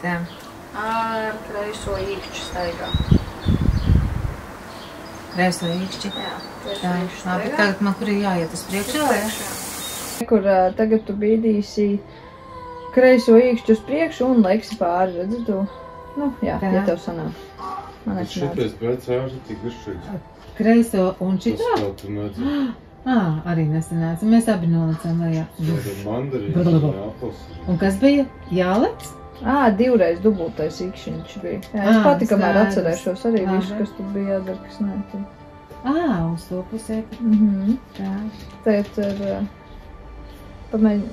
Tā. Ar kreiso īkšķi staigā. Kreiso īkšķi? Jā, kreiso Tā. īkšķi staigā. Labi, tagad man kur ir jāiet uz priekšu? Kur tagad tu bīdīsi kreiso īkšķi uz priekšu un leksi pāri, redzi tu? Nu, jā, Tā. ja tev sanāk. Man nesanāk. Šitais pēc ārši tik izšķirts. Kreiso un šitā? Tas kā tu nedzi. Arī nesanāca. Mēs abi nolicām lejā. Tas ir mandarīns un apels. Un kas bija? Jālec? Divreiz dubultais īkšķiņš bija. Jā, es pati, kamēr skaidrs. atcerēšos arī Labi. visu, kas tur bija jādara, kas nē. Uz to pusē. Tā. Tēt ir... Pamēģi...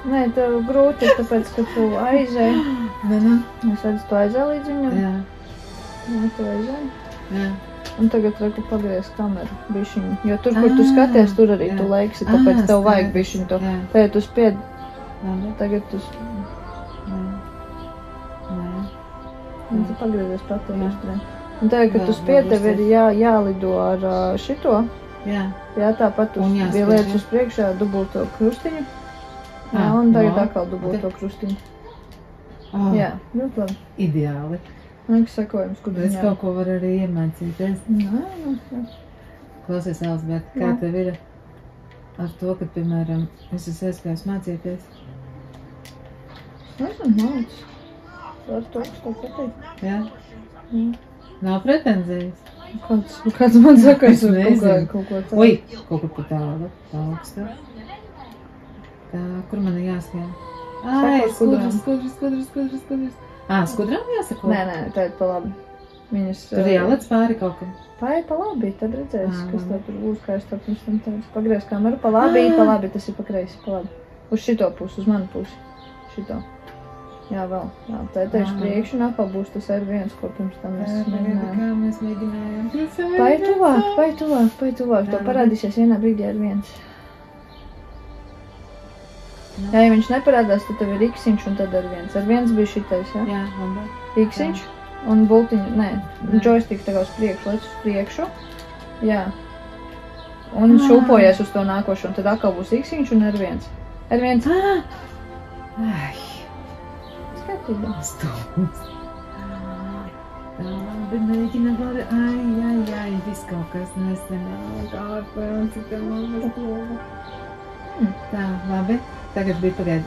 Nē, tev grūti, tāpēc, ka tu aizēji. Es redzu, tu aizēji līdz viņam. Jā. Jā, tu aizēji. Jā. Un tagad reku pagriez kameru bišķiņu. Jo tur, kur tu skaties, tur arī tu leiksi, tāpēc tev vajag bišķiņu to. Jā. Tagad tu spied... Labi. Tagad tu... Un tu pagriezies pati uz turien. Un tagad, kad tu spied, tev ir jālido ar šito. Jā. Jā, tāpat Un uz jāspiež, bija lietas uz priekšā dubulto krustiņu. Jā, un tagad atkal dubulto krustiņu. Jā, ļoti labi. Ideāli. Liekas sakojums, kur Es kaut ko varu arī iemācīties. Jā. Klausies, Elsbet, kā Jā. tev ir ar to, ka, piemēram, es esmu aizgājis mācīties? Es esmu mācis. Ar to, kas tev patīk. Jā? Jā. Nav pretenzijas? Kāds man saka, es varu nezinu. kaut ko tādu. Ui, kaut kur pa tālu, pa augstu. Tā, kur man ir jāskrien? Ai, skudras. Skudrām jāsako? Nē, tā ir pa labi. Viņas... Tur jālec pāri kaut kam. Pāri pa labi, tad redzēsi, kas tev tur būs, kā es tev pirms tam teicu. Pagriez kameru, pa labi, tas ir pa kreisi, pa labi. Uz šito pusi, uz manu pusi. Šito. Jā, vēl. Jā, tā ir tieši priekšu un atkal būs tas R1, ko pirms tam mēs mēģinājām. Kā mēs mēģinājām. Pai tuvāk. Tev parādīsies vienā brīdī R1. Jā, ja viņš neparādās, tad tev ir X-iņš un tad R1. R1 bija šitais, jā? Jā, labi. X-iņš un bultiņu, nē, joystick tā kā uz priekšu, lec uz priekšu. Jā. Un šūpojies uz to nākošo, un tad atkal būs X-iņš un R1. R1. Ai. Skatībā. Stūms. Tā labi mēģina var. Ai, viss kaut kas nesenāk. Ārpēc, cik tā mammas lova. Tā, labi. Tagad bija pagaid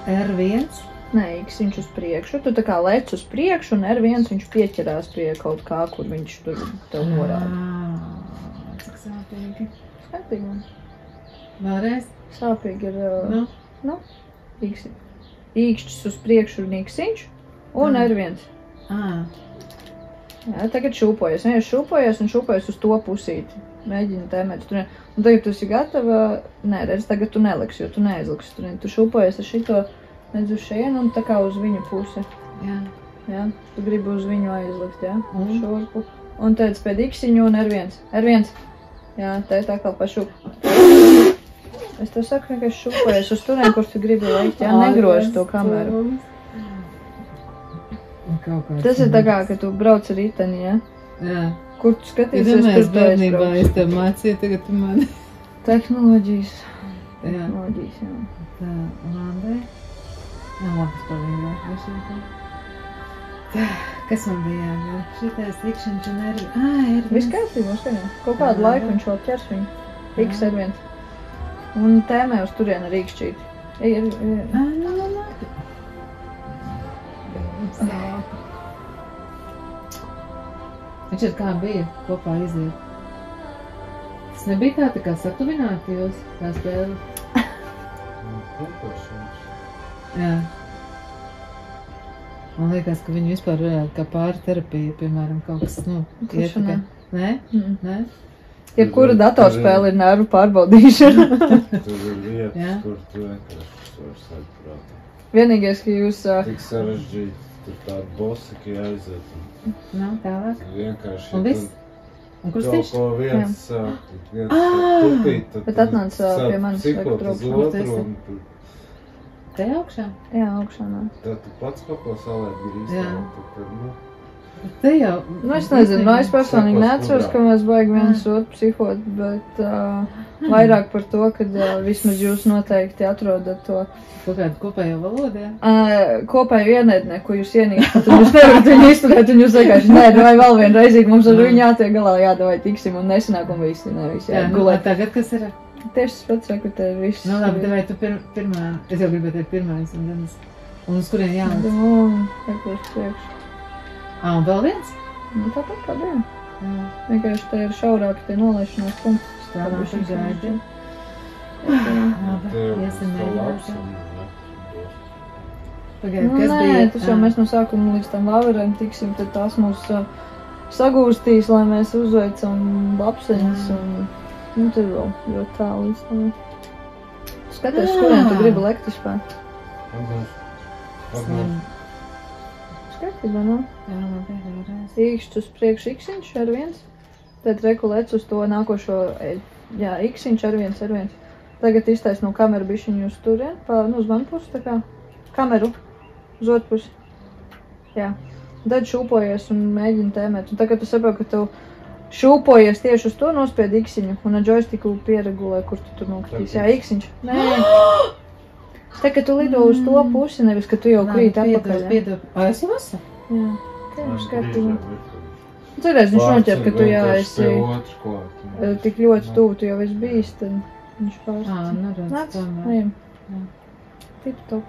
R1. Nē, X-iņš uz priekšu. Tu tā kā lec uz priekšu, un R1 viņš pieķerās pie kaut kā, kur viņš tur tev norāda. Cik sāpīgi. Skatīgi. Vēlreiz? Sāpīgi ir... Nu? Īkšķis uz priekšu un X-iņš un R1. Jā, tagad šūpojies. Nē, šūpojies un šūpojies uz to pusīti. Mēģini tēmēt tur. Un tagad tu esi gatava... Nē, redz, tagad tu neliksi, jo tu neaizliksi tur. Tu šūpojies ar šito, nedz uz šeien un tā kā uz viņu pusi. Jā. Jā, tu gribi uz viņu aizlikt, jā? Šurpu. Un tad pēc X-iņu un R1. R1. Jā, tā ir tā kā pašu. Es tev saku, ka es šūpojies uz turien, kur tu gribi likt, jā? Negrož to kameru. Tas ir tā kā, ka tu brauc ar riteni, jā? Jā. Kur tu skatīsies, tur tu aizbrauc? bērnībā Es tev mācīju, tagad tu mani. Tehnoloģijas. Jā. Tehnoloģijas, jā. Tā, labi. Labas palīgā. Tā, kas man bija jādara? Šitais tikšanas un R1. Viss kārtībā, skaņā. Kaut kādu laiku viņš vēl ķers viņu. X R1. Un tēmē uz turien ar īkšķīti. Viņš ir kā bija kopā iziet. Tas nebija tā kā satuvināti jūs, kā spēli? Jā. Man liekas, ka viņi vispār varētu kā pāri terapija, piemēram, kaut kas, ietekā. Nē? Nē? Jebkura datorspēle ir nervu pārbaudīšana. Tur ir vietas, kur tu vienkārši var saprāt. Vienīgais, ka jūs... Tik sarežģīti, tur tādi bosi, ka jāiziet. Tālāk. Vienkārši... Un viss? Un krustiņš? Kaut ko viens tupīt, tad... Bet atnāc pie manis cikot uz otru un... Te augšā? Jā, augšā nāc. Tad tu pats kaut ko salēt grīz. Jā. Tad, Te jau... Nu, es nezinu, es personīgi neatceros, ka mēs baigi viens otru psihot, bet vairāk par to, ka vismaz jūs noteikti atrodat to. Kaut kādu kopējo valodu, jā? Kopēju ienaidnieku, ko jūs ienīstat, un jūs nevarat viņu izturēt, un jūs vienkārši, nē, vai vēl vienreizīgi mums ar viņu jātiek galā, vai tiksim, un nesanāk, un visi, gulēt. Tagad kas ir? Tieši es pats saku, tev viss. Nu, labi, vai tu pirmā, es jau gribēju teikt pirmais, un uz kurien jālas? Ekos priekš. Un vēl viens? Nu, tāpat kā bija. Vienkārši te ir šaurāki tie nolaišanās punkti. Strādā šī gaidi. Labi, iesim mēģināt. Pagaid, kas bija? Nē, tas jau mēs no sākuma līdz tam vāverēm tiksim, tad tās mūs sagūstīs, lai mēs uzveicam lapseņas un, nu, tur vēl ļoti tālu līdz tam. Skaties, kuriem tu gribi lekt vispār? Skatībā, no? Jā, labi, vēlreiz. Īkšķis uz priekšu iksiņš ar viens. Tad reku lec uz to nākošo, jā, iksiņš ar viens. Tagad iztais no kameru bišķiņu uz turien, uz manu pusi, tā kā kameru uz otru pusi. Jā. Tad šūpojies un mēģini tēmēt. Un tagad tu saproti, ka tu šūpojies tieši uz to, nospied iksiņu un ar joystiku pieregulē, kur tu tur nokritīs. Jā, iksiņš. Nē. Tā, ka tu lido uz to pusi, nevis, ka tu jau krīt atpakaļ. Piedod. Es jau esmu? Jā. Skatībā. Cerēs, viņš noķer, ka tu esi tik ļoti tuvu, tu jau esi bijis, tad viņš pārstāv. Nāc, ejam. Tip top.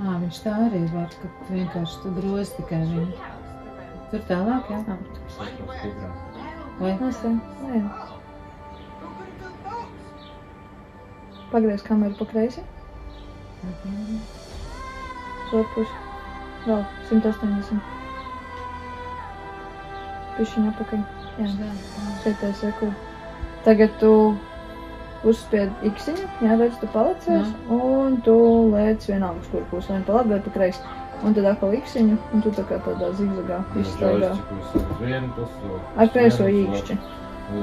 Viņš tā arī var, ka vienkārši tu grozi tikai viņu. Tur tālāk, jā? Vai? Ejam. Pagriez kameru pa kreisi. Uz otru pusi. Vēl 180. Pišķiņ apakaļ. Jā, skaties, reku. Tagad tu uzspied iksiņu, jā, redz, tu palicies, un tu lēc vienalga uz kur pusi, vai pa labi, vai pa kreisi. Un tad atkal iksiņu, un tu tā kā tādā zigzagā izstaigā. Ar kreiso īkšķi.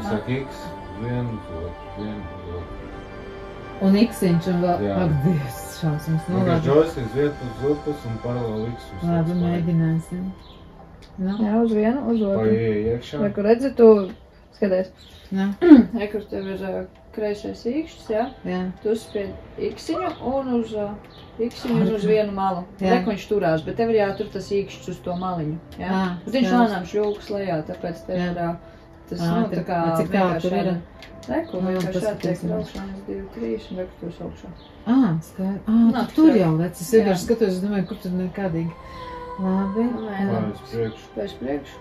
Saka X, vienu. Un iksiņš un vēl, ak, Dievs, šausmas, nu labi. Joystick vietu uz upes un paralēli X uz labi, mēģināsim. Jā, uz vienu, uz otru. Paiet iekšā. Reku redzi, tu skaties. Reku, tev ir kreisais īkšķis, jā? Jā. Tu uzspied iksiņu un uz iksiņu un uz vienu malu. Reku viņš turās, bet tev ir jātur tas īkšķis uz to maliņu, jā? Viņš lēnām šļūkas lejā, tāpēc tev ir tas, nu, tā kā vienkārši šāda. Reku, vienkārši šāda tiek augšā 1, 2, 3 un reku tu uz augšā. Tu tur jau lec, es vienkārši skatos, es domāju, kur tur nekādīgi. Labi. Pēc priekšu.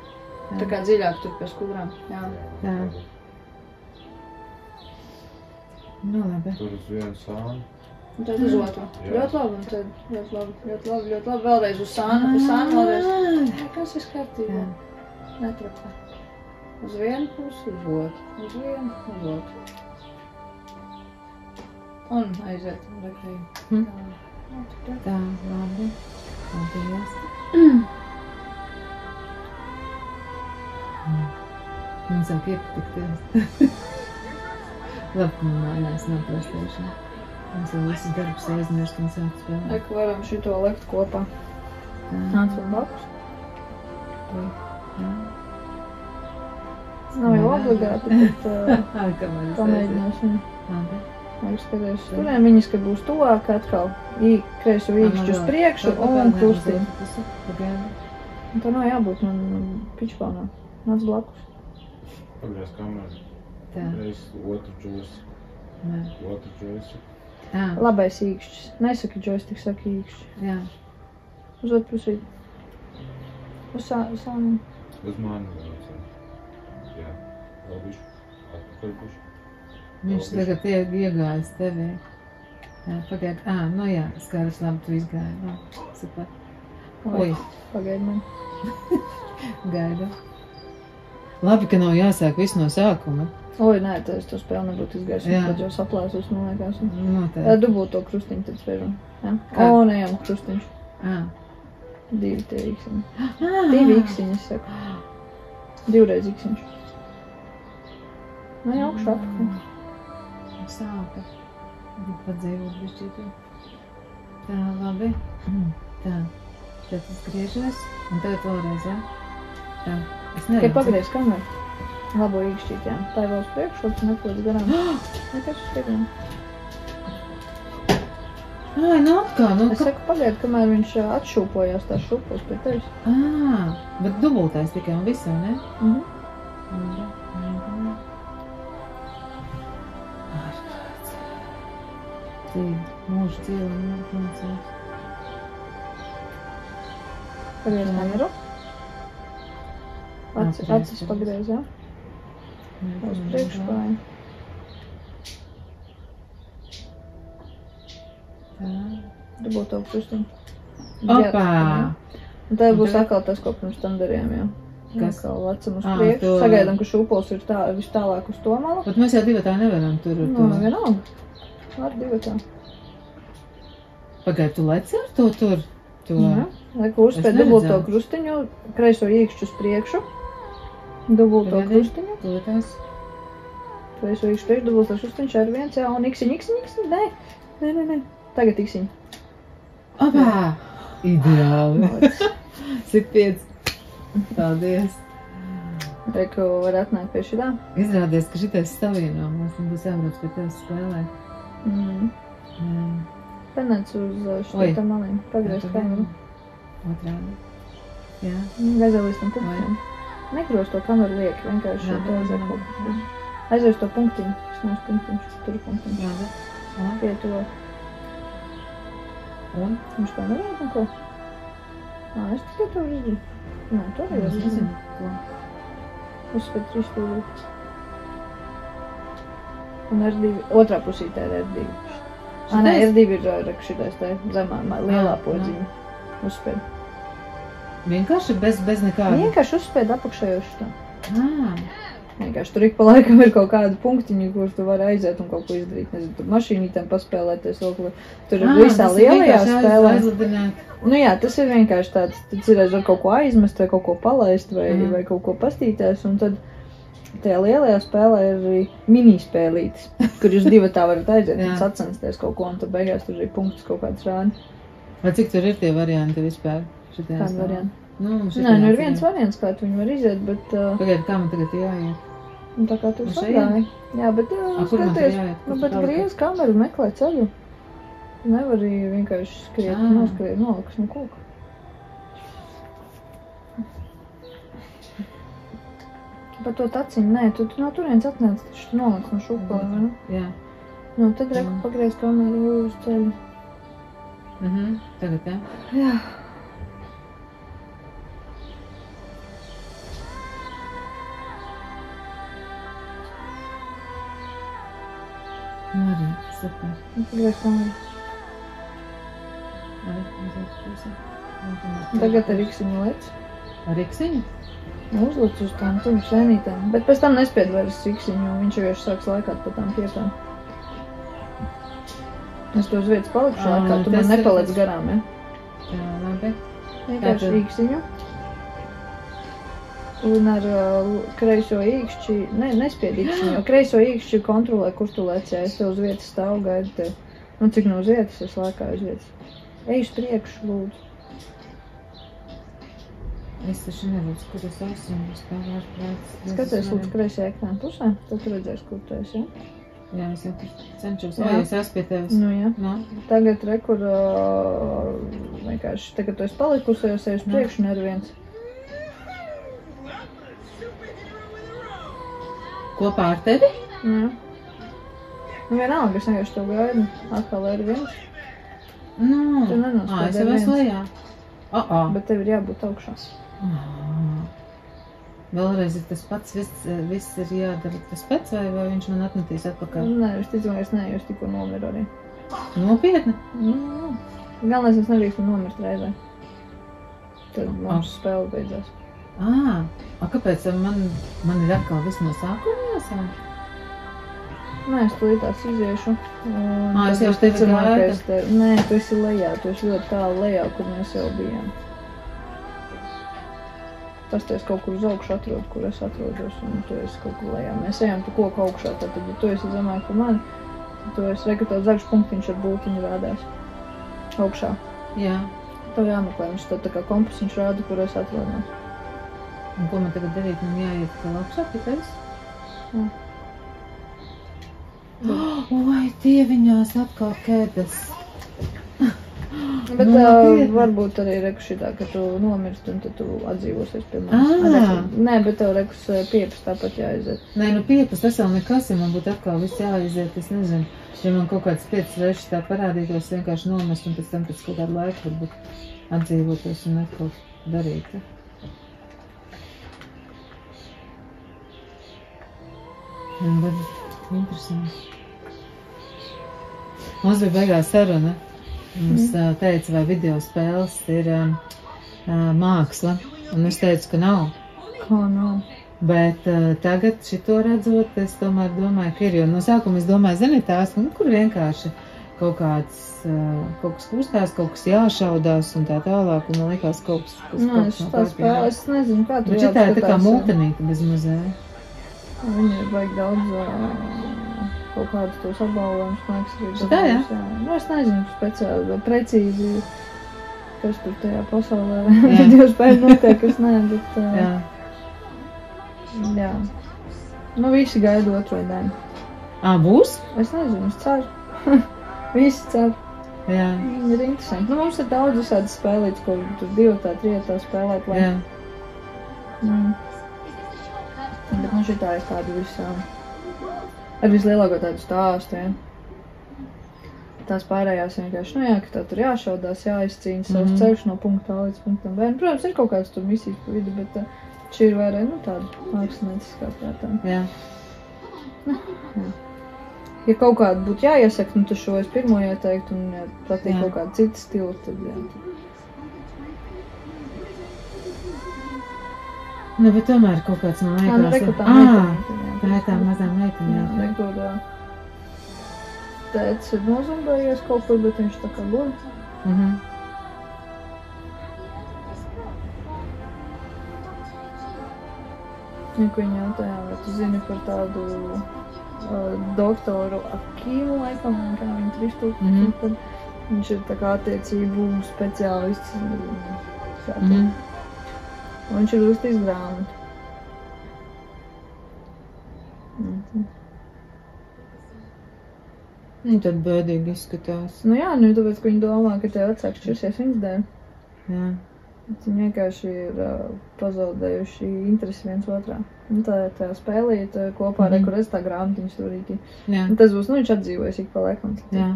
Tā kā dziļāk tur pēc kūrām, jā. Tā. Nu, labi. Tur uz vienu sānu. Un tad uz otru. Ļoti labi, un tad ļoti labi. Vēlreiz uz sānu, vēlreiz. Kas ir kārtībā? Netrakā. Uz vienu pusi, uz otru. Uz vienu, uz otru. Un aiziet, un rekrēju. Tā, labi. Paldies. Man sāk iepatikties. Labi, ka man mājās nav PlayStation. Mums jau visu darbus aizmirst un sāk spēlēt. Eku varam šito lekt kopā. Nāc vēl blakus. Jā. Nav jau obligāti, bet pamēģināsim. Labi. Vajag skaties turien, viņas, ka būs tuvāk atkal. Kreiso īkšķi uz priekšu un kustīt. Un tā nav jābūt man pičpānā. Nāc blakus. Pagriez kameru. Tā. Reiz otru joystick. Otru joystick. Labais īkšķis. Nesaki joystick, saki īkšķi. Jā. Uz otru pusī. Uz sānu. Uz mani. Jā. Vēl bišu. Atpakaļ bišu. Viņš tagad iegājas tevī. Jā, pagaid. Nu jā, skaidrs, labi, tu izgāji. No, super. Oi. Pagaid man. Gaidu. Labi, ka nav jāsāk visu no sākuma. Oi, nē, tad es to spēli nebūtu izgājis, un tad jau saplēsus, man liekas. Noteikti. Dubult to krustiņu tad spēžam. Nejām krustiņš. 2 tie iksiņi. 2 iksiņi, es saku. 2 reiz iksiņš. Nu, augšu apakaļ. Sāka. Padzīvot bišķītī. Tā, labi. Tā. Tad es griežos, un tagad vēlreiz, ja? Tā, es Tikai neredzu. pagriez kameru. Labo īkšķīt, jā. Tā ir vēl uz priekšu, lai tu nepūdz garām. Nekas skrien. Ai, nu atkal, nu Es saku, pagaid, kamēr viņš atšūpojās tā šūpos pie tevis. Bet dubultais tikai un visu, ne? Mhm. Ārkārt. Dzīve, mūža dzīve, mūža. Pagriez kameru. Acis pagriez, jā. Uz priekšu kāju. Dubulto krustiņu. Opā! Un tā būs atkal tas, ko pirms tam darījām, jā. Kas? Atkal lecam uz priekšu. Sagaidām, ka šūpols ir vis tālāk uz to malu. Bet mēs jau divatā nevaram tur ar to. Nu, vienalga. Var divatā. Pagaid, tu leci ar to tur? Jā. Leku uzspēj dubulto krustiņu, kreiso īkšķu uz priekšu. Dubulto krustiņu. Totās. Kreiso īkšķu priekšu, dubulto krustiņu, ar viens, jā, un iksiņ. Nē. Tagad iksiņ. Opā! Ideāli. Sit 5. Paldies. Reku var atnākt pie šitā. Izrādies, ka šitais savienojums, un būs jābrauc pie tevis spēlēt. Penēc uz šitā malīm. Pagriez kameru. Otrādi. Jā. Aizēj līdz tam punktiem. Nekros to kameru lieki, vienkārši to aizēj punktiņu. Aizēj uz to punktiņu. Es nav uz punktiņu, tur punktiņu. Rāda. Pie to. Un? Viņš kā nevar neko? Es tikai to izdarīju. Nē, to arī Es nezinu, ko. Uzspēt 3 stūrītes. Un R2, otrā pusītē ir R2. Nē, R2 ir šitais tā zemā, lielā podziņa. Uzspēd. Vienkārši bez nekāda? Vienkārši uzspēd apakšējoši tā. Vienkārši tur ik pa laikam ir kaut kādi punktiņi, kurus tu vari aiziet un kaut ko izdarīt. Nezinu, tur mašīnītēm paspēlēties, tur ir visā lielajā spēlē. Nu jā, tas ir vienkārši tāds, tad ir var kaut ko aizmest vai kaut ko palaist vai kaut ko pastīties, un tad tajā lielajā spēlē ir arī minispēlītis, kur jūs divatā varat aiziet un sacensties kaut ko, un tad beigās tur ir punktus kaut kāds rādi. Vai cik tur ir tie varianti vispār? Kādi varianti? Nē, nu ir viens variants, kā tu viņu var iziet, bet... Pagaid, kā man tagad jāiet? Tā kā tu sagāji. Jā, bet skaties, bet griez kameru, meklē ceļu. Nevar arī vienkārši skriet, noskriet, noliks no koka. Par to taciņu, nē, tu no turienes atnāc, taču tu noliks no šūpām, vai ne? Jā. Nu, tad reku pagriez kameru uz ceļu. Tagad, jā? Jā. Arī, super. Pagriez kameru. Arī, mazāk pusi. Tagad ar iksiņu lec. Ar iksiņu? Uzlic uz tām tuvu sēnītēm, bet pēc tam nespied vairs iksiņu, jo viņš jau sāks laikāt pa tām piepām. Es to uz vietas palikšu laikā, tu man nepaliec garām, ja? Jā, labi. Vienkārši iksiņu. Un ar kreiso īkšķi, nespied iksiņu, jo kreiso īkšķi kontrolē, kur tu lec, ja es te uz vietas stāvu, gaidu tev. Nu, cik no uz vietas, es laikā uz vietas. Ej uz priekšu, lūdzu. Es taču neredzu, kur es esmu, es pārvārdu prātis. Skaties līdz kreisajā ekrāna pusē, tad tu redzēsi, kur tu esi, ja? Jā, es jau cenšos, vai es esmu pie tevis? Nu, jā. Tagad rekur, vienkārši, tagad tu esi palikusi, jau sevi uz priekšu, un ar viens. Kopā ar tevi? Jā. Nu, vienalga, es vienkārši tev gaidu, atkal ar viens. Nu, tu nenospēd es jau esmu lejā. Bet tev ir jābūt augšā. Vēlreiz ir tas pats, viss ir jādara tas pats, vai viņš man atmetīs atpakaļ? Nē, es ticamais nē, jo es tikko nomiru arī. Nopietni? Galvenais es nedrīkstu nomirt reizē. Tad mums spēle beidzās. Kāpēc man ir atkal viss no sākuma jāsāk? Nē, es tulītās iziešu. Es jau tevi gaidu? Nē, tu esi lejā, tu esi ļoti tālu lejā, kur mēs jau bijām. Pasties kaut kur uz augšu atrod, kur es atrodos, un tu esi kaut kur lejā. Mēs ejam pa koku augšā, tad, ja tu esi zemāk par mani, tad tu esi rekrutot zaļš punktiņš ar bultiņu rādās. Augšā. Jā. Tev jāmeklē, viņš tev tā kā kompas, viņš rāda, kur es atrodos. Un ko man tagad darīt? Man jāiet vēl augšā pie tevis? Jā. Oi, dieviņās atkal kēdes. Bet varbūt arī reku šitā, ka tu nomirst un tad tu atdzīvosies pie manis. Nē, bet tev rekus piepas tāpat jāaiziet. Nē, nu piepas, tas vēl nekas, ja man būtu atkal viss jāaiziet, es nezinu. Ja man kaut kāds 5 reizes tā parādītos, vienkārši nomest un pēc tam pēc kaut kādu laiku varbūt atdzīvotos un atkal darīt. Ja? Interesanti. Mums bija beigās saruna. Mums teica, vai video spēles ir māksla. Un es teicu, ka nav. Kā nav? Bet tagad šito redzot, es tomēr domāju, ka ir. Jo no sākuma es domāju, zini, tās, kur vienkārši kaut kas kustās, kaut kas jāšaudās un tā tālāk. Un man likās kaut kas Nē, šitā spēle, es nezinu, kā tu bet šitā ir tā kā multinīta bez mazēja. Viņi ir baigi daudz kaut kādus tos apbalvojumus, man liekas, arī šitā, jā? Nu, es nezinu speciāli, bet precīzi, kas tur tajā pasaulē video spēļu notiek, es ne, bet... Jā. Nu, visi gaida otro daļu. Būs? Es nezinu, es ceru. Visi cer. Jā. Ir interesanti. Nu, mums ir daudz visādi spēlītas, ko tur 2, 3 spēlēt, lai... Jā. Bet nu šitā ir tādu visām. Ar vislielāko tādu stāstu, ja. Tās pārējās vienkārši, nu jā, ka tā tur jāšaudās, jāizcīņa savs ceļš no punkta A līdz punktam B. Protams, ir kaut kāds tur misijas pa vidu, bet šī ir vairāk, nu tāda mākslinieciskā prātā. Jā. Jā. Ja kaut kādu būtu jāiesaka, nu tad šo es pirmo ieteiktu, un ja patīk kaut kādu citu stilu, tad jā. Nu, bet tomēr kaut kāds man liekas... Nu, reku tā meitene. Tā ir tā mazā meitene, jā. Rekur tēts ir nozumbējies kaut kur, bet viņš tā kā guļ. Viņa jautājā, vai tu zini par tādu doktoru Akīmu laikam, kā viņa 3000, tad viņš ir tā kā attiecību speciālists. Un viņš ir uzstījis grāmatu. Viņa tad bēdīgi izskatās. Nu jā, nu tāpēc, ka viņi domā, ka tie vecāki šķirsies viņas dēļ. Jā. Viņi vienkārši ir pazaudējuši interesi viens otrā. Nu tā spēlīt kopā, kur es tā grāmatiņu stūrīti. Jā. Tas būs, nu viņš atdzīvojas ik pa laikam. Jā.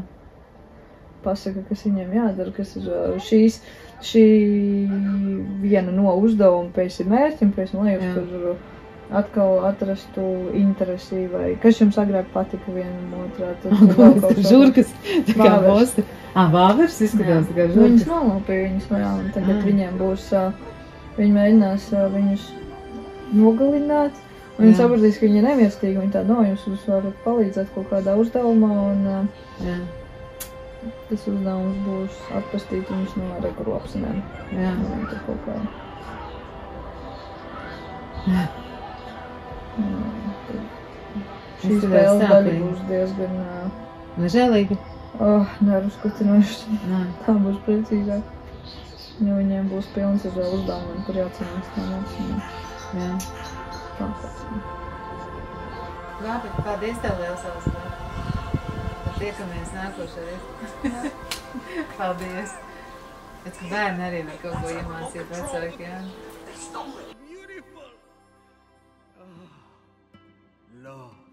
Pasaka, kas viņiem jādara, kas ir šī viena no uzdevuma pēc ir mērķim, pēc man liekas, kur atkal atrastu interesi vai kas jums agrāk patika vienam otrā. Žurkas, tā kā bosti. Vāvers izskatās tā kā žurkas. Viņas nolūpīja viņas vēl, un tagad viņiem būs, viņi mēģinās viņus nogalināt, un viņi sapratīs, ka viņi ir neviestīgi, viņi tā, jūs varat palīdzēt kaut kādā uzdevumā, un tas uzdevums būs atpastīt viņus no rekuropsinēm. Jā. Tā kaut kā. Jā. Šī spēles daļa būs diezgan... Nežēlīga? Neruzkutinoši. Tā būs precīzāk. Jo viņiem būs pilns ar uzdevumiem, kur jācenās tā mācība. Jā. Tā pēc. Labi, paldies tev liels, Elsa. Tiekamies nākošais. Paldies. Pēc, ka bērni arī var kaut ko iemācīt vecāki, jā. Love.